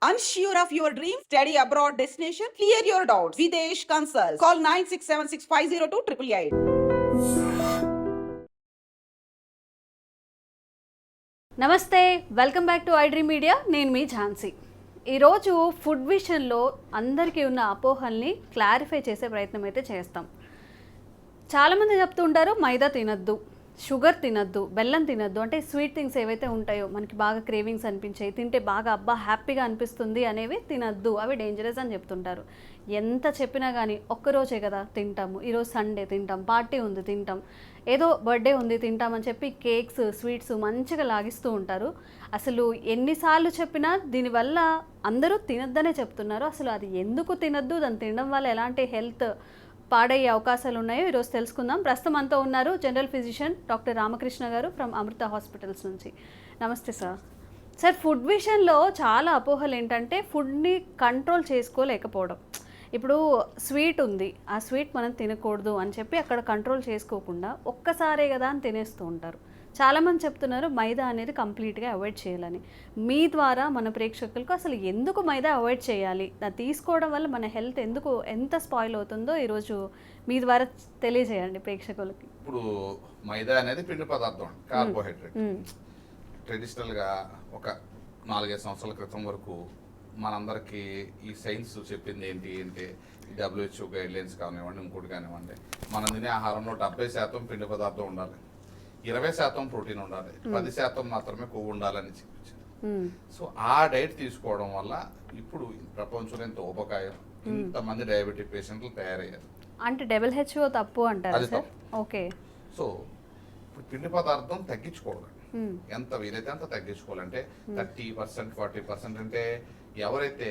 Unsure of your dream? Study abroad destination? Clear your doubts. Videsh Consult. Call 9676502888. నమస్తే, welcome back to iDream media. నేను మీ ఝాన్సీ. ఈరోజు food విషయంలో అందరికీ ఉన్న అపోహల్ని క్లారిఫై చేసే ప్రయత్నం అయితే చేస్తాం. చాలామంది చెప్తూ ఉంటారు మైదా తినద్దు, షుగర్ తినద్దు, బెల్లం తినద్దు, అంటే స్వీట్ థింగ్స్ ఏవైతే ఉంటాయో మనకి బాగా క్రేవింగ్స్ అనిపించాయి, తింటే బాగా అబ్బా హ్యాపీగా అనిపిస్తుంది అనేవి తినద్దు, అవి డేంజరస్ అని చెప్తుంటారు. ఎంత చెప్పినా కానీ ఒక్కరోజే కదా తింటాము, ఈరోజు సండే తింటాం, పార్టీ ఉంది తింటాం, ఏదో బర్త్డే ఉంది తింటామని చెప్పి కేక్స్ స్వీట్స్ మంచిగా లాగిస్తూ ఉంటారు. అసలు ఎన్నిసార్లు చెప్పినా దీనివల్ల అందరూ తినద్దనే చెప్తున్నారు. అసలు అది ఎందుకు తినద్దు, దాన్ని తినడం వల్ల ఎలాంటి హెల్త్ పాడయ్యే అవకాశాలు ఉన్నాయో ఈరోజు తెలుసుకుందాం. ప్రస్తుతం అంతా ఉన్నారు జనరల్ ఫిజిషియన్ డాక్టర్ రామకృష్ణ గారు ఫ్రమ్ అమృత హాస్పిటల్స్ నుంచి. నమస్తే సార్. సార్, ఫుడ్ విషయంలో చాలా అపోహలు ఏంటంటే ఫుడ్ని కంట్రోల్ చేసుకోలేకపోవడం. ఇప్పుడు స్వీట్ ఉంది, ఆ స్వీట్ మనం తినకూడదు అని చెప్పి అక్కడ కంట్రోల్ చేసుకోకుండా ఒక్కసారే కదా అని తినేస్తూ ఉంటారు. చాలామంది చెప్తున్నారు మైదా అనేది కంప్లీట్గా అవాయిడ్ చేయాలని. మీ ద్వారా మన ప్రేక్షకులకు అసలు ఎందుకు మైదా అవాయిడ్ చేయాలి, దాన్ని తీసుకోవడం వల్ల మన హెల్త్ ఎంత స్పాయిల్ అవుతుందో ఈరోజు మీ ద్వారా తెలియజేయండి ప్రేక్షకులకి. ఇప్పుడు మైదా అనేది పిండి పదార్థం, కార్బోహైడ్రేట్. ట్రెడిషనల్గా ఒక 4-5 సంవత్సరాల క్రితం వరకు మనందరికీ ఈ సైన్స్ చెప్పింది ఏంటి అంటే WHO గైడ్లైన్స్ కానివ్వండి, ఇంకోటి కానివ్వండి, మనం తినే ఆహారంలో 70% పిండి పదార్థం ఉండాలి, 20% ప్రోటీన్ ఉండాలి, 10% మాత్రమే కొవ్వు ఉండాలని చెప్పించారు. సో ఆ డైట్ తీసుకోవడం వల్ల ఇప్పుడు ప్రపంచంలో ఎంత ఉపకాయం, ఇంతమంది డయాబెటిక్ పేషెంట్లు తయారయ్యారు. అంటే WHO తప్పు అంటారు సార్? ఓకే. సో ఇప్పుడు పిండి పదార్థం తగ్గించుకోవాలి, ఎంత వీలైతే అంత తగ్గించుకోవాలంటే 30%, 40%. అంటే ఎవరైతే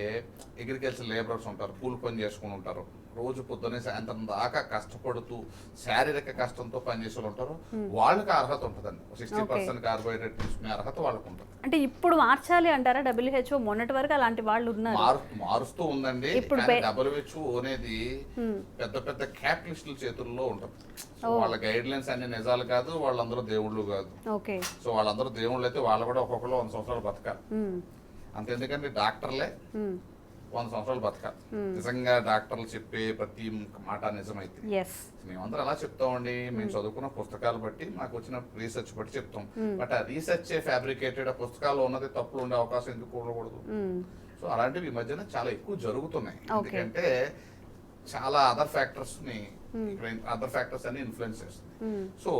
అగ్రికల్చర్ లేబరర్స్ ఉంటారో, కూలి పని చేసుకుని ఉంటారో, రోజు పొద్దున్నే సాయంత్రం దాకా కష్టపడుతూ శారీరక కష్టంతో పనిచేసే వాళ్ళు ఉంటారు, వాళ్ళకి అర్హత ఉంటుందండి. 60% కార్బోహైడ్రేట్ తీసుకునే అర్హత వాళ్ళకు ఉంటుంది. అంటే ఇప్పుడు మార్చాలి అంటారా WHO? మొన్నటి వరకు అలాంటి వాళ్ళు ఉన్నారు, మారుస్తూ ఉందండి. WHO అనేది పెద్ద పెద్ద క్యాపిటలిస్టుల చేతుల్లో ఉంటుంది. వాళ్ళ గైడ్ లైన్స్ అన్ని నిజాలు కాదు, వాళ్ళందరూ దేవుళ్ళు కాదు. సో వాళ్ళందరూ దేవుళ్ళు అయితే వాళ్ళు కూడా ఒక్కొక్కరు 100 సంవత్సరాలు బతకాలి. అంతెందుకంటే డాక్టర్లే 100 సంవత్సరాలు బతకాలి. నిజంగా డాక్టర్లు చెప్పే ప్రతి మాట నిజమైతే. మేమందరం అలా చెప్తామండి, మేము చదువుకున్న పుస్తకాలు బట్టి మాకు వచ్చిన రీసెర్చ్ బట్టి చెప్తాం. బట్ ఆ రీసెర్చ్ ఫ్యాబ్రికేటెడ్, ఆ పుస్తకాల్లో ఉన్నది తప్పులు ఉండే అవకాశం ఎందుకు ఉండకూడదు? సో అలాంటివి ఈ మధ్యన చాలా ఎక్కువ జరుగుతున్నాయి. ఎందుకంటే చాలా అదర్ ఫ్యాక్టర్స్ అని ఇన్ఫ్లుయెన్స్ చేస్తుంది. సో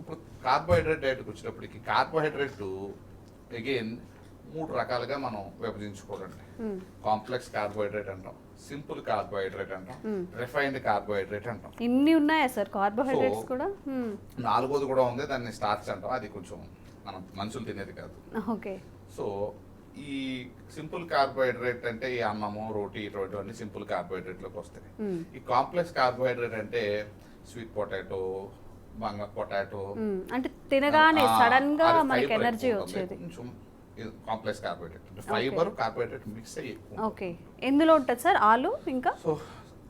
ఇప్పుడు కార్బోహైడ్రేట్ డైట్కి వచ్చినప్పటికి కార్బోహైడ్రేట్ అగైన్ 3 రకాలుగా మనం విభజించుకోవాలండి. కాంప్లెక్స్ కార్బోహైడ్రేట్ అంటాం, సింపుల్ కార్బోహైడ్రేట్ అంటాం, రిఫైన్డ్ కార్బోహైడ్రేట్ అంటాం. ఇన్ని ఉన్నాయా సార్ కార్బోహైడ్రేట్స్ కూడా? 4వది కూడా ఉంది, దాన్ని స్టార్చ్ అంటాం. అది కొంచెం మనం మనుషులు తినేది కాదు. ఓకే. సో ఈ సింపుల్ కార్బోహైడ్రేట్ అంటే ఈ అన్నము, రోటీ, ఇటువంటి సింపుల్ కార్బోహైడ్రేట్ లోకి వస్తాయి. ఈ కాంప్లెక్స్ కార్బోహైడ్రేట్ అంటే స్వీట్ పొటాటో, బంగాళ పొటాటో, అంటే తినగానే సడన్ గా మనకి ఎనర్జీ వచ్చేది. కాంప్లెక్స్ కార్బోహైడ్రేట్ అంటే ఫైబర్, కార్బోహైడ్రేట్ మిక్స్ అయ్యి. ఓకే. ఎందులో ఉంటుంది సార్? ఆలు, ఇంకా సో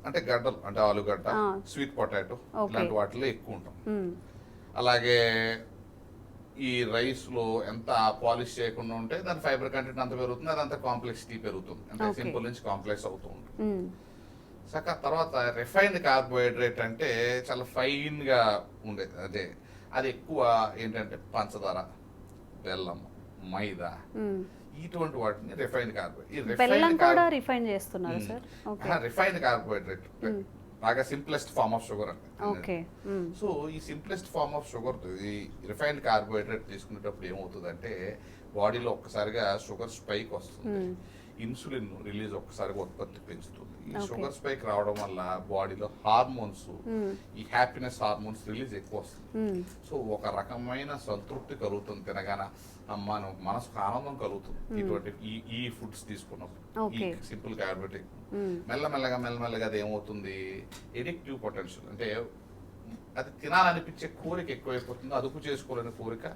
అంటే గడ్డలు, అంటే ఆలుగడ్డ, స్వీట్ పొటాటో, ఇలాంటి వాటిలో ఎక్కువ ఉంటాం. అలాగే ఈ రైస్ లో ఎంత పాలిష్ చేయకుండా ఉంటే దాని ఫైబర్ కంటెంట్ అంత పెరుగుతుంది, అదంతా కాంప్లెక్సిటీ పెరుగుతుంది, అంటే సింపుల్ నుంచి కాంప్లెక్స్ అవుతూ ఉంటుంది. సక తర్వాత రిఫైన్డ్ కార్బోహైడ్రేట్ అంటే చాలా ఫైన్ గా ఉండేది. అదే అది ఎక్కువ ఏంటంటే పంచదార, బెల్లం, మైదా, ఇటువంటి వాటిని రిఫైన్డ్ కార్బోహైడ్రేట్. రిఫైన్డ్ కార్బోహైడ్రేట్ బాగా సింప్లెస్ట్ ఫార్మ్ ఆఫ్ షుగర్ అంటే. సో ఈ సింప్లెస్ట్ ఫార్మ్ ఆఫ్ షుగర్, ఈ రిఫైన్డ్ కార్బోహైడ్రేట్ తీసుకునేటప్పుడు ఏమవుతుందంటే బాడీలో ఒక్కసారిగా షుగర్ స్పైక్ వస్తుంది, ఇన్సులిన్ రిలీజ్ ఒక్కసారిగా ఉత్పత్తి పెంచుతుంది. ఈ షుగర్ స్పైక్ రావడం వల్ల బాడీలో హార్మోన్స్, ఈ హ్యాపీనెస్ హార్మోన్స్ రిలీజ్ ఎక్కువ వస్తుంది. సో ఒక రకమైన సంతృప్తి కలుగుతుంది తినగానే, అమ్మాను మనసుకు ఆనందం కలుగుతుంది ఇటువంటి ఈ ఫుడ్స్ తీసుకున్నప్పుడు, ఈ సింపుల్ కార్బోహైడ్రేట్. మెల్లమెల్లగా అది ఏమవుతుంది, ఎడిక్టివ్ పొటెన్షియల్, అంటే అది తినాలనిపించే కోరిక ఎక్కువైపోతుంది, అదుపు చేసుకోలేని కోరిక,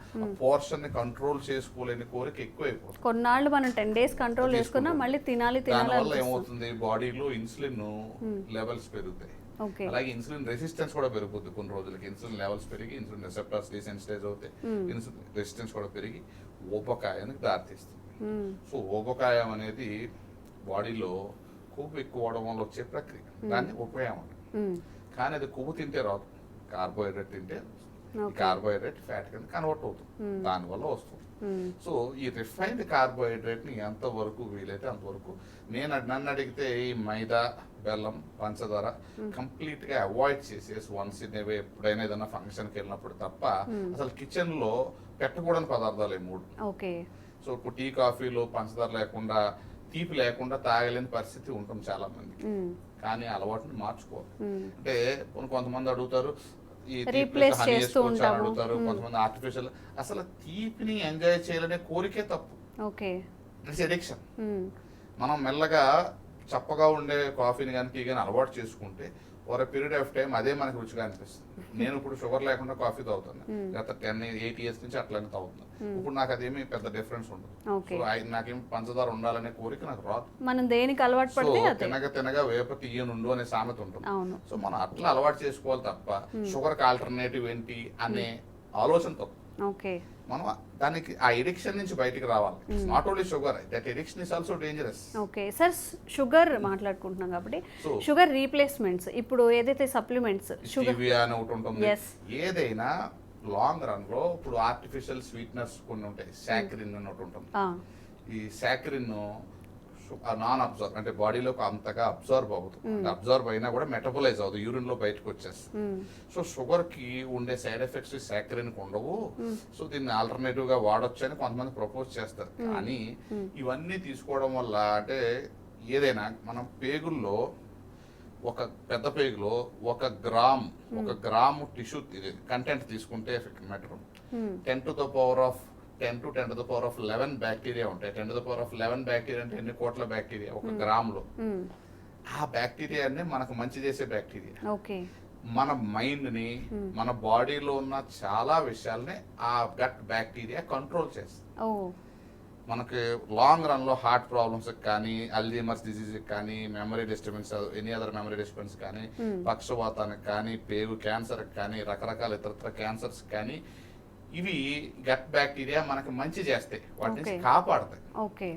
పోర్షన్ ని కంట్రోల్ చేసుకోలేని కోరిక ఎక్కువైపోతుంది. కొన్నాళ్ళు మనం 10 days కంట్రోల్ చేసుకున్నా మళ్ళీ తినాలి. దానివల్ల ఏమవుతుంది, బాడీలో ఇన్సులిన్ లెవెల్స్ పెరుగుతాయి. అలాగే ఇన్సులిన్ రెసిస్టెన్స్ కూడా పెరుగుతుంది. కొన్ని రోజులకి ఇన్సులిన్ లెవెల్స్ పెరిగి ఇన్సులిన్ రిసెప్టర్స్ డీసెన్సిటైజ్ అవుతాయి, ఇన్సులిన్ రెసిస్టెన్స్ కూడా పెరిగి ఊబకాయానికి దారితీస్తుంది. సో ఊబకాయం అనేది బాడీలో కొవ్వు ఎక్కువ అవడం వల్ల వచ్చే ప్రక్రియ, దాన్ని ఉపయోగం. కానీ అది కొవ్వు తింటే రాదు, కార్బోహైడ్రేట్ తింటే కార్బోహైడ్రేట్ ఫ్యాట్ కింద కన్వర్ట్ అవుతుంది, దానివల్ల వస్తుంది. సో ఈ రిఫైన్డ్ కార్బోహైడ్రేట్ ని ఎంతవరకు వీలైతే అంతవరకు, నన్ను అడిగితే ఈ మైదా, బెల్లం, పంచదార కంప్లీట్ గా అవాయిడ్ చేసేసి వన్స్ ఇన్ ఏ వే ఎప్పుడైనా ఏదైనా ఫంక్షన్ కి వెళ్ళినప్పుడు తప్ప అసలు కిచెన్ లో పెట్టకూడని పదార్థాలు ఈ మూడు. సో ఇప్పుడు టీ కాఫీలో పంచదార లేకుండా, తీపి లేకుండా తాగలేని పరిస్థితి ఉంటుంది చాలా మందికి. కానీ అలవాటుని మార్చుకోవాలి. అంటే కొంతమంది అడుగుతారు ఈ రీప్లేస్ చేస్తూ ఉంటాము అడుగుతారు, కొంతమంది ఆర్టిఫిషియల్. అసలు తీపిని ఎంజాయ్ చేయాలనే కోరికే తప్పు, ఇట్స్ ఎడిక్షన్. మనం మెల్లగా చప్పగా ఉండే కాఫీని కానీ టీ కానీ అలవాటు చేసుకుంటే ఓవర్ పీరియడ్ ఆఫ్ టైం అదే మనకు రుచిగా అనిపిస్తుంది. నేను ఇప్పుడు షుగర్ లేకుండా కాఫీ తాగుతాను, గత 10-8 years నుంచి అట్లానే తాగుతున్నాను. ఇప్పుడు నాకు అదేమి పెద్ద డిఫరెన్స్ ఉండదు. సో నాకేం పంచదార ఉండాలనే కోరిక నాకు రాదు. మనం దేనికి అలవాటు పడితే తినగా తినగా వేప తీయనుండు అనే సామెత ఉంటుంది. సో మనం అట్లా అలవాటు చేసుకోవాలి తప్ప షుగర్ కి ఆల్టర్నేటివ్ ఏంటి అనే ఆలోచన తప్పు. మనం దానికి ఆ ఎడిక్షన్ నుంచి బయటికి రావాలి. Not only sugar, that addiction is also dangerous. Okay sir, sugar మాట్లాడుకుంటున్నాం కాబట్టి షుగర్ రీప్లేస్మెంట్స్, ఇప్పుడు ఏదైతే సప్లిమెంట్స్ స్టీవియా అని ఒకటి ఉంటుంది, ఏదైనా లాంగ్ రన్ లో ఇప్పుడు ఆర్టిఫిషియల్ స్వీట్నర్స్ కొన్ని ఉంటాయి, సాకరిన్ అని ఒకటి ఉంటుంది. ఈ సాకరిన్ నాన్ అబ్జర్వ్ అంటే బాడీలోకి అంతగా అబ్జర్వ్ అవుతుంది, అబ్జర్వ్ అయినా కూడా మెటబలైజ్ అవుతుంది, యూరిన్ లో బయటకు వచ్చేస్తుంది. సో షుగర్ కి ఉండే సైడ్ ఎఫెక్ట్స్ సాకరిన్ కి ఉండవు. సో దీన్ని ఆల్టర్నేటివ్ గా వాడొచ్చు అని కొంతమంది ప్రపోజ్ చేస్తారు. కానీ ఇవన్నీ తీసుకోవడం వల్ల అంటే ఏదైనా మనం పేగుల్లో ఒక పెద్ద పేగులో 1 గ్రాము టిష్యూ కంటెంట్ తీసుకుంటే మెటర్ 10 to 10 to the power of 11 bacteria ఉంటాయి. 10 to the power of 11 bacteria అంటే ఎన్ని కోట్ల బ్యాక్టీరియా 1 గ్రాములో. ఆ బ్యాక్టీరియాని మనకు మంచి చేసే బ్యాక్టీరియా మన మైండ్ ని, మన బాడీలో ఉన్న చాలా విషయాల్ని ఆ గట్ బ్యాక్టీరియా కంట్రోల్ చేస్తుంది. మనకి లాంగ్ రన్ లో హార్ట్ ప్రాబ్లమ్స్ కానీ, అల్జీమర్స్ డిసీజ్ కానీ, memory disturbance, any other memory disturbance కానీ, పక్షవాతానికి కానీ, పేగు క్యాన్సర్ కానీ, రకరకాల ఇతరత్ర క్యాన్సర్స్ కానీ, ఇవి గట్ బ్యాక్టీరియా మనకి మంచి చేస్తాయి, వాటి నుంచి కాపాడతాయి.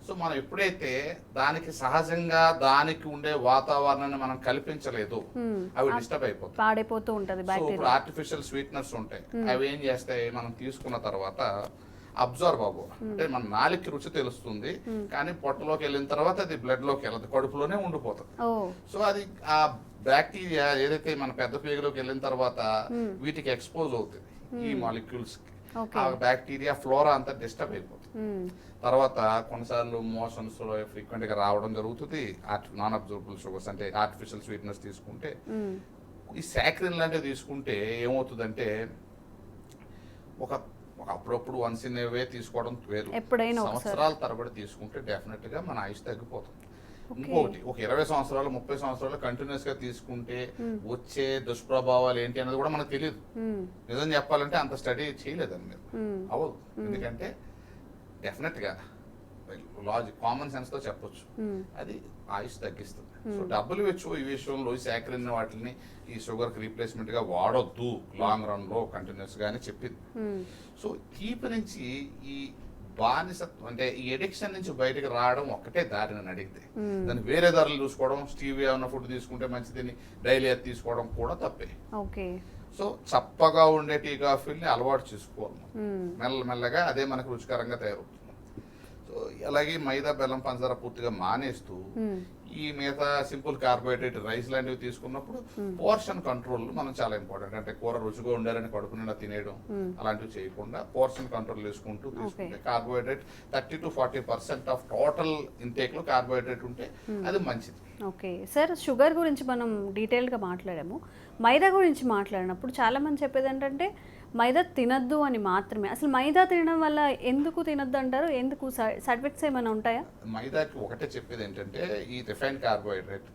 సో మనం ఎప్పుడైతే దానికి సహజంగా దానికి ఉండే వాతావరణాన్ని మనం కల్పించలేదు, అవి డిస్టర్బ్ పాడైపోతూ ఉంటది. ఇప్పుడు ఆర్టిఫిషియల్ స్వీట్నర్స్ ఉంటాయి, అవి ఏం చేస్తాయి, మనం తీసుకున్న తర్వాత అబ్జర్వ్ అవ్వవు. అంటే మన నాలుగుకి రుచి తెలుస్తుంది, కానీ పొట్టలోకి వెళ్ళిన తర్వాత అది బ్లడ్ లోకి వెళ్ళదు, కడుపులోనే ఉండిపోతుంది. సో అది ఆ బ్యాక్టీరియా ఏదైతే మన పెద్ద పేగులోకి వెళ్ళిన తర్వాత వీటికి ఎక్స్పోజ్ అవుతుంది, ఈ మాలిక్యూల్స్ కి. ఆ బ్యాక్టీరియా ఫ్లోరా అంతా డిస్టర్బ్ అయిపోతుంది. తర్వాత కొన్నిసార్లు మోషన్స్ ఫ్రీక్వెంట్ గా రావడం జరుగుతుంది. నాన్ అబ్జర్వబుల్ షుగర్స్ అంటే ఆర్టిఫిషియల్ స్వీట్నెస్ తీసుకుంటే, ఈ సాకరిన్ లాంటివి తీసుకుంటే ఏమవుతుందంటే అప్పుడప్పుడు వన్స్ ఇన్ ఏ వే తీసుకోవడం వేరు, సంవత్సరాల తరబడి తీసుకుంటే డెఫినెట్ గా మన ఆయుష్ తగ్గిపోతుంది. ఇంకొకటి, ఒక 20 సంవత్సరాలు 30 సంవత్సరాలు కంటిన్యూస్ గా తీసుకుంటే వచ్చే దుష్ప్రభావాలు ఏంటి అనేది కూడా మనకు తెలియదు. నిజం చెప్పాలంటే అంత స్టడీ చేయలేదని మీరు అవ్వదు. ఎందుకంటే డెఫినెట్ గా లాజిక్ కామన్ సెన్స్ తో చెప్పొచ్చు, అది ఆయుష్ తగ్గిస్తుంది. సో WHO ఈ విషయంలో ఈ సాకరిన్ వాటిని ఈ షుగర్ కి రీప్లేస్మెంట్ గా వాడొద్దు లాంగ్ రన్ లో కంటిన్యూస్ గానే చెప్పింది. సో తీపి నుంచి ఈ బానిసత్వం అంటే ఈ ఎడిక్షన్ నుంచి బయటకు రావడం ఒక్కటే దారి నన్ను అడిగితే. దాన్ని వేరే దారులు చూసుకోవడం, స్టీవియా ఉన్న ఫుడ్ తీసుకుంటే మంచిదని డైలీ అది తీసుకోవడం కూడా తప్పే. సో చప్పగా ఉండే టీ కాఫీని అలవాటు చేసుకోవాలి, మెల్లమెల్లగా అదే మనకు రుచికరంగా తయారవుతుంది. సో అలాగే మైదా, బెల్లం, పంచదార పూర్తిగా మానేస్తూ ఈ మిగతా సింపుల్ కార్బోహైడ్రేట్ రైస్ లాంటివి తీసుకున్నప్పుడు పోర్షన్ కంట్రోల్ మనం చాలా ఇంపార్టెంట్. అంటే కూర రుచిగా ఉండాలని కడుపు నిండా తినేయడం అలాంటివి చేయకుండా పోర్షన్ కంట్రోల్ చేసుకుంటూ తీసుకుంటే carbohydrate 30 to 40% of total intake లో కార్బోహైడ్రేట్ ఉంటే అది మంచిది. ఓకే సార్, షుగర్ గురించి మనం డీటెయిల్గా మాట్లాడాము. మైదా గురించి మాట్లాడినప్పుడు చాలా మంది చెప్పేది ఏంటంటే మైదా తినద్దు అని మాత్రమే. అసలు మైదా తినడం వల్ల ఎందుకు తినద్దు అంటారు? ఎందుకు సైడ్ ఎఫెక్ట్స్ ఏమైనా ఉంటాయా? మైదాకి ఒకటే చెప్పేది ఏంటంటే ఈ రిఫైన్డ్ కార్బోహైడ్రేట్,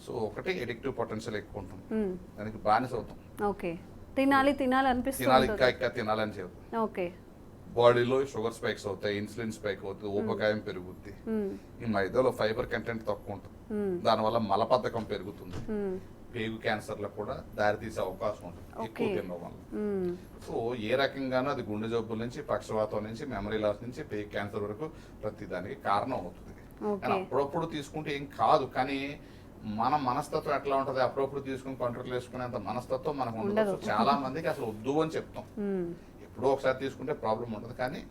సో ఒకటే ఎడిక్టివ్ పొటెన్షియల్ ఎక్కువ ఉంటుంది, దానికి బానిస అవుతాం. ఓకే, తినాలి అనిపిస్తుంది, ఇంకా తినాలని చెప్తాం. ఓకే, బాడీలో షుగర్ స్పైక్స్ అవుతాయి, ఇన్సులిన్ స్పైక్ అవుతుంది, ఊబకాయం పెరుగుద్ది. ఈ మైదాలో ఫైబర్ కంటెంట్ తక్కువ ఉంటుంది, దానివల్ల మలబద్ధకం పెరుగుతుంది, పేగు క్యాన్సర్లకు కూడా దారితీసే అవకాశం ఉంటుంది ఎక్కువ తినడం వల్ల. సో ఏ రకంగానూ అది గుండె జబ్బుల నుంచి, పక్షవాతం నుంచి, మెమరీ లాస్ నుంచి పేగు క్యాన్సర్ వరకు ప్రతి దానికి కారణం అవుతుంది. కానీ అప్పుడప్పుడు తీసుకుంటే ఏం కాదు, కానీ మన మనస్తత్వం ఎట్లా ఉంటది, అప్పుడప్పుడు తీసుకుని కంట్రోల్ వేసుకునేంత మనస్తత్వం మనకు ఉండదు. చాలా మందికి అసలు వద్దు అని చెప్తాం, ఎప్పుడో ఒకసారి తీసుకుంటే ప్రాబ్లం ఉండదు, కానీ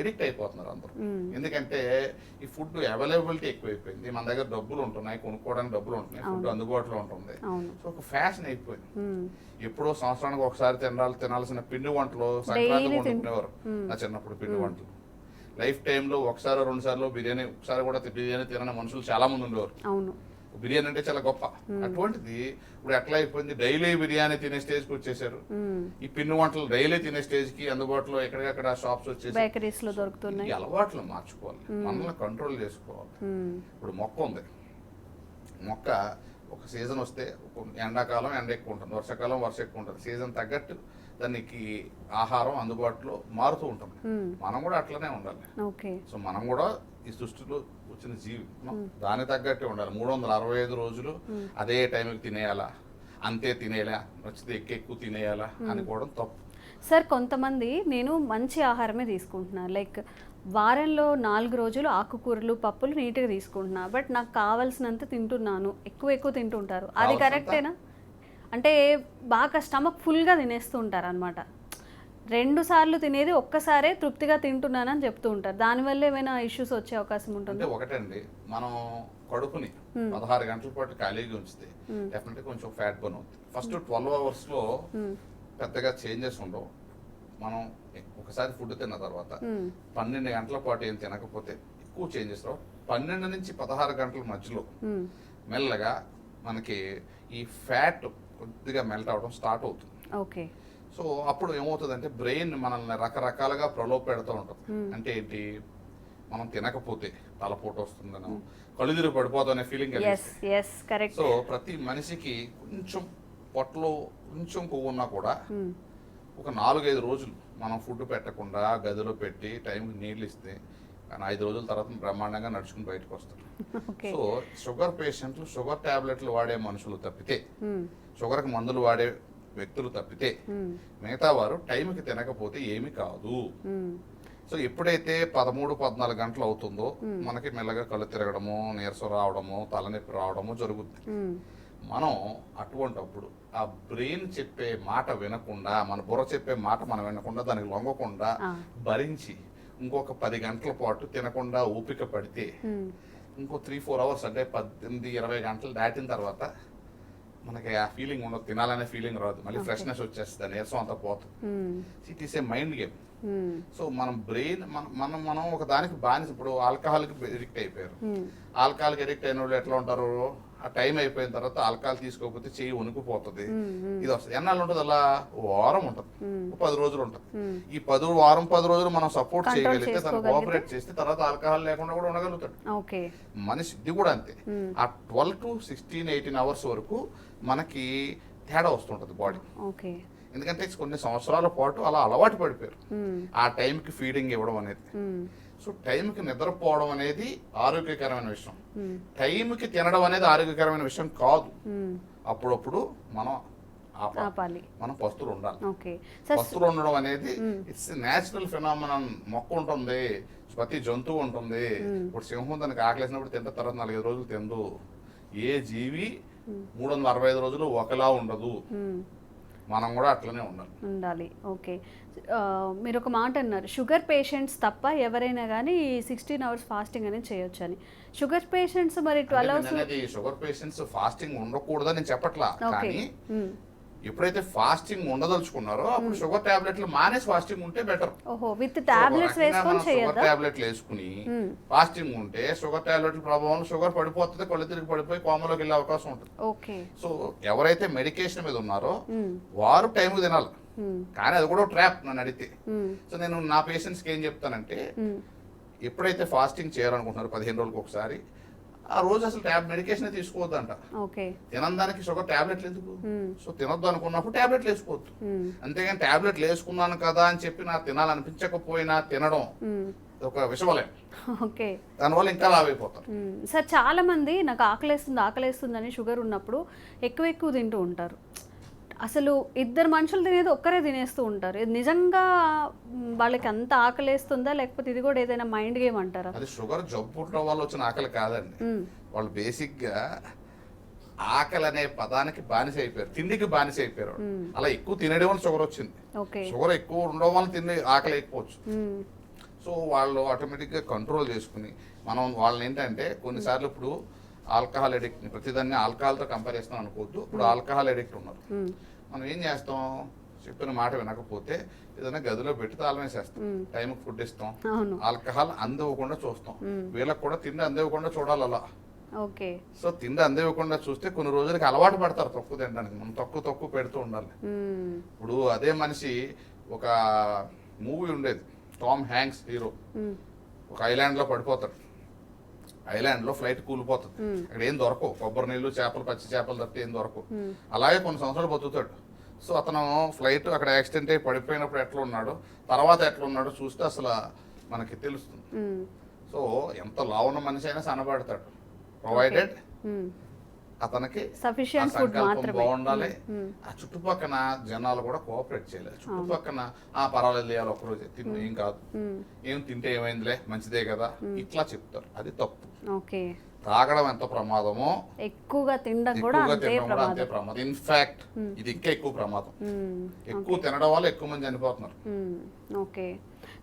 ఎడిక్ట్ అయిపోతున్నారు అందరూ. ఎందుకంటే ఈ ఫుడ్ అవైలబిలిటీ ఎక్కువైపోయింది, మన దగ్గర డబ్బులు ఉంటున్నాయి, కొనుక్కోవడానికి డబ్బులు ఉంటున్నాయి, ఫుడ్ అందుబాటులో ఉంటుంది. సో ఒక ఫ్యాషన్ అయిపోయింది. ఎప్పుడో సంవత్సరానికి ఒకసారి తినాల్సిన పిండి వంటలు సంక్రాంతి వండుకునేవారు నా చిన్నప్పుడు. పిండి వంటలు లైఫ్ టైంలో ఒకసారి 2 సార్లు బిర్యానీ, ఒకసారి కూడా బిర్యానీ తినని మనుషులు చాలా మంది ఉండేవారు. బిర్యానీ అంటే చాలా గొప్ప. అటువంటిది ఇప్పుడు ఎట్లా అయిపోయింది, డైలీ బిర్యానీ తినే స్టేజ్కి వచ్చేసారు. ఈ పిండి వంటలు డైలీ తినే స్టేజ్ కి అందుబాటులో ఎక్కడికక్కడ షాప్స్ వచ్చేసి బేకరీస్ లో దొరుకుతున్నాయి. ఈ అలవాట్లు మార్చుకోవాలి, మనల్ని కంట్రోల్ చేసుకోవాలి. ఇప్పుడు మొక్క ఉంది, మొక్క ఒక సీజన్ వస్తే ఎండాకాలం ఎండ ఎక్కువ ఉంటుంది, వర్షాకాలం వర్షం ఎక్కువ ఉంటుంది, సీజన్ తగ్గట్టు దానికి ఆహారం అందుబాటులో మారుతూ ఉంటుంది. మనం కూడా అట్లనే ఉండాలి. సో మనం కూడా ఈ సృష్టిలో వచ్చిన జీవి, దానికి తగ్గట్టే ఉండాలి. 365 రోజులు అదే టైంకి తినేయాలా, అంతే తినేయాలా, నచ్చితే ఎక్కువ తినేయాలా అనుకోవడం తప్పు. సార్ కొంతమంది నేను మంచి ఆహారమే తీసుకుంటున్నా, లైక్ వారంలో 4 రోజులు ఆకుకూరలు పప్పులు నీట్గా తీసుకుంటున్నా, బట్ నాకు కావాల్సినంత తింటున్నాను, ఎక్కువ తింటుంటారు, అది కరెక్టేనా? అంటే బాగా స్టమక్ ఫుల్గా తినేస్తూ ఉంటారు అనమాట. 2 సార్లు తినేది ఒక్కసారే తృప్తిగా తింటున్నానని చెప్తూ ఉంటారు. దానివల్ల ఏమైనా ఇష్యూస్ వచ్చే అవకాశం ఉంటుంది? ఒకటండి, మనం కడుపుని 16 గంటల పాటు ఖాళీగా ఉంచితే డెఫినెట్ కొంచెం ఫ్యాట్ బర్న్ అవుతుంది. ఫస్ట్ 12 అవర్స్ లో పెద్దగా చేంజెస్ ఉండవు. మనం ఒకసారి ఫుడ్ తిన్న తర్వాత 12 గంటల పాటు ఏం తినకపోతే ఎక్కువ చేంజెస్ రావు. 12 నుంచి 16 గంటల మధ్యలో మెల్లగా మనకి ఈ ఫ్యాట్ కొద్దిగా మెల్ట్ అవడం స్టార్ట్ అవుతుంది. ఓకే. సో అప్పుడు ఏమవుతుందంటే బ్రెయిన్ మనల్ని రకరకాలుగా ప్రలోభ పెడుతూ ఉంటుంది. అంటే ఏంటి, మనం తినకపోతే తలపోటు వస్తుందనో, కళ్ళు తిరిగి పడిపోతానే ఫీలింగ్. సో ప్రతి మనిషికి కొంచెం పొట్టలో కొంచెం కొవ్వు ఉన్నా కూడా ఒక 4-5 రోజులు మనం ఫుడ్ పెట్టకుండా గదిలో పెట్టి టైంకి నీళ్ళు ఇస్తే కానీ 5 రోజుల తర్వాత బ్రహ్మాండంగా నడుచుకుని బయటకు వస్తారు. సో షుగర్ పేషెంట్లు, షుగర్ టాబ్లెట్లు వాడే మనుషులు తప్పితే, షుగర్కి మందులు వాడే వ్యక్తులు తప్పితే మిగతా వారు టైంకి తినకపోతే ఏమి కాదు. సో ఎప్పుడైతే 13-14 గంటలు అవుతుందో మనకి మెల్లగా కళ్ళు తిరగడము, నీరసం రావడము, తలనొప్పి రావడము జరుగుతుంది. మనం అటువంటప్పుడు ఆ బ్రెయిన్ చెప్పే మాట వినకుండా, మన బుర్ర చెప్పే మాట మనం వినకుండా, దానికి లొంగకుండా భరించి ఇంకొక 10 గంటల పాటు తినకుండా ఓపిక పడితే ఇంకో 3-4 అవర్స్ అంటే 18-20 గంటలు దాటిన తర్వాత మనకి ఆ ఫీలింగ్ ఉండదు, తినాలనే ఫీలింగ్ రాదు, మళ్ళీ ఫ్రెష్నెస్ వచ్చేస్తుంది, నీరసం అంతా పోతుంది. It is a mind game. So మనం బ్రెయిన్ మనం ఒక దానికి బానిస. ఇప్పుడు ఆల్కహాల్కి ఎడిక్ట్ అయిపోయారు. ఆల్కహాల్కి ఎడిక్ట్ అయిన వాళ్ళు ఎట్లా ఉంటారు, ఆ టైం అయిపోయిన తర్వాత ఆల్కహాల్ తీసుకోకపోతే చెయ్యి వణుకుపోతుంది, ఇది వస్తుంది. ఎన్నాళ్ళు ఉంటుంది, అలా వారం ఉంటుంది, 10 రోజులు ఉంటుంది. ఈ 10 రోజులు మనం సపోర్ట్ చేయగలిగితే, తను కోఆపరేట్ చేస్తే తర్వాత ఆల్కహాల్ లేకుండా కూడా ఉండగలుగుతాడు మనిషి. ఇది కూడా అంతే. ఆ 12 to 16-18 అవర్స్ వరకు మనకి తేడా వస్తుంటది బాడీ. ఎందుకంటే కొన్ని సంవత్సరాల పాటు అలా అలవాటు పడిపోయారు ఆ టైంకి ఫీడింగ్ ఇవ్వడం అనేది. సో టైంకి నిద్రపోవడం అనేది ఆరోగ్యకరమైన విషయం, టైంకి తినడం అనేది ఆరోగ్యకరమైన విషయం కాదు. అప్పుడప్పుడు మనం ఆపాలి, మనం పస్తులు ఉండాలి. పస్తులు ఉండడం అనేది ఇట్స్ న్యాచురల్ ఫినామినన్. మొక్క ఉంటుంది, ప్రతి జంతువు ఉంటుంది. ఇప్పుడు సింహం దానికి ఆకలేసినప్పుడు తింటే తర్వాత 4-5 రోజులు తిందు. ఏ జీవి 365 రోజులు ఒకలా ఉండదు. మనం కూడా అట్లనే ఉండాలి. ఓకే. మీరు ఒక మాట అన్నారు, షుగర్ పేషెంట్స్ తప్ప ఎవరైనా కానీ 16 అవర్స్ ఫాస్టింగ్ అనేది చేయొచ్చు అని. షుగర్ పేషెంట్స్ మరి 12 అవర్స్ షుగర్ పేషెంట్స్ ఫాస్టింగ్ ఉండకూడదని నేను చెప్పట్లా, కానీ ఎప్పుడైతే ఫాస్టింగ్ ఉండదలుచుకున్నారో అప్పుడు షుగర్ టాబ్లెట్లు మానేసి ఫాస్టింగ్ ఉంటే బెటర్. విత్ టాబ్లెట్స్ వేసుకొని షుగర్ టాబ్లెట్లు వేసుకుని ఫాస్టింగ్ ఉంటే షుగర్ టాబ్లెట్ల ప్రభావం షుగర్ పడిపోతుంది, కళ్ళు తిరిగి పడిపోయి కోమలోకి వెళ్ళే అవకాశం ఉంటుంది. సో ఎవరైతే మెడికేషన్ మీద ఉన్నారో వారు టైంకి తినాలి, కానీ అది కూడా ట్రాప్ నన్ను అడిగితే. సో నేను నా పేషెంట్స్కి ఏం చెప్తానంటే, ఎప్పుడైతే ఫాస్టింగ్ చేయాలనుకుంటున్నారు 15 రోజులకు ఒకసారి, ఆ రోజు అసలు మెడికేషన్ తీసుకోవద్దంట. తినడానికి షుగర్ టాబ్లెట్లు ఎందుకు? సో తినొద్దు అనుకున్నప్పుడు టాబ్లెట్లు వేసుకోవద్దు. అంతేగాని టాబ్లెట్లు వేసుకున్నాను కదా అని చెప్పి నాకు తినాలనిపించకపోయినా తినడం ఒక విషవలయం. దానివల్ల ఇంకా లావ్ అయిపోతారు. సార్ చాలా మంది నాకు ఆకలేస్తుంది అని షుగర్ ఉన్నప్పుడు ఎక్కువ తింటూ ఉంటారు. అసలు ఇద్దరు మనుషులు తినేది ఒక్కరే తినేస్తూ ఉంటారు. ఇది నిజంగా వాళ్ళకి అంత ఆకలేస్తుందా, లేకపోతే ఇది కూడా ఏదైనా మైండ్ గేమ్ అంటారా? అది షుగర్ జబ్బు ఉండడం వల్ల వచ్చిన ఆకలి కాదండి. వాళ్ళు బేసిక్గా ఆకలి అనే పదానికి బానిస అయిపోయారు, తిండికి బానిస అయిపోయారు. అలా ఎక్కువ తినడం వల్ల షుగర్ వచ్చింది. షుగర్ ఎక్కువ ఉండడం వల్ల తిండి ఆకలి అయిపోవచ్చు. సో వాళ్ళు ఆటోమేటిక్గా కంట్రోల్ చేసుకుని మనం వాళ్ళని ఏంటంటే కొన్నిసార్లు ఇప్పుడు ఆల్కహాల్ అడిక్ట్, ప్రతిదాన్ని ఆల్కహాల్తో కంపేర్ చేస్తాం అనుకోవద్దు. ఇప్పుడు ఆల్కహాల్ అడిక్ట్ ఉన్నారు, మనం ఏం చేస్తాం, చెప్పిన మాట వినకపోతే ఏదైనా గదిలో పెట్టి తాళం వేసేస్తాం, టైంకి ఫుడ్ ఇస్తాం, ఆల్కహాల్ అందివ్వకుండా చూస్తాం. వీళ్ళకి కూడా తిండి అందివ్వకుండా చూడాలి అలా. సో తిండి అందివ్వకుండా చూస్తే కొన్ని రోజులకి అలవాటు పడతారు తక్కువ తినడానికి. మనం తక్కువ పెడుతూ ఉండాలి. ఇప్పుడు అదే మనిషి, ఒక మూవీ ఉండేది, టామ్ హ్యాంక్స్ హీరో, ఒక ఐలాండ్ లో పడిపోతాడు. ఐలాండ్ లో ఫ్లైట్ కూలిపోతుంది, అక్కడ ఏం దొరకవు, కొబ్బరి నీళ్లు, చేపలు, పచ్చి చేపలు తప్పితే ఏం దొరకవు. అలాగే కొన్ని సంవత్సరాలు బతుకుతాడు. సో అతను ఫ్లైట్ అక్కడ యాక్సిడెంట్ అయి పడిపోయినప్పుడు ఎట్లా ఉన్నాడో, తర్వాత ఎట్లా ఉన్నాడో చూస్తే అసలు మనకి తెలుస్తుంది. సో ఎంత లావున్న మనిషి అయినా సన్నబడతాడు, ప్రొవైడెడ్ అతనికి సంకల్పం బాగుండాలి. ఆ చుట్టుపక్కన జనాలు కూడా కోఆపరేట్ చేయాలి. చుట్టుపక్కన పర్వాలేదు లేవాలి, ఒక్కరోజు తిని ఏం కాదు, ఏం తింటే ఏమైందిలే, మంచిదే కదా, ఇట్లా చెప్తారు. అది తప్పు. తాగడం ఎంత ప్రమాదమో ఎక్కువగా తినడం కూడా అంతే ప్రమాదం. ఇన్ఫాక్ట్ ఇది ఇంకా ఎక్కువ ప్రమాదం. ఎక్కువ తినడం వల్ల ఎక్కువ మంది చనిపోతున్నారు. ఓకే,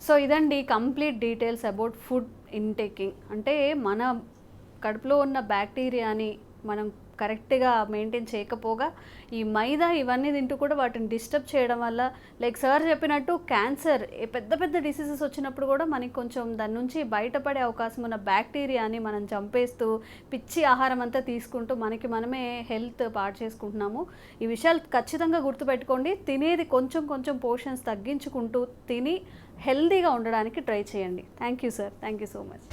సో ఇదండి complete details about food intaking. అంటే మన కడుపులో ఉన్న బ్యాక్టీరియాని మనం కరెక్ట్గా మెయింటైన్ చేయకపోగా ఈ మైదా ఇవన్నీ తింటూ కూడా వాటిని డిస్టర్బ్ చేయడం వల్ల, లైక్ సార్ చెప్పినట్టు క్యాన్సర్, పెద్ద డిసీజెస్ వచ్చినప్పుడు కూడా మనకి కొంచెం దాని నుంచి బయటపడే అవకాశం ఉన్న బ్యాక్టీరియాని మనం చంపేస్తూ పిచ్చి ఆహారం అంతా తీసుకుంటూ మనమే హెల్త్ పాడు చేసుకుంటున్నాము. ఈ విషయాలు ఖచ్చితంగా గుర్తుపెట్టుకోండి. తినేది కొంచెం పోర్షన్స్ తగ్గించుకుంటూ తిని హెల్తీగా ఉండడానికి ట్రై చేయండి. Thank you sir, thank you so much.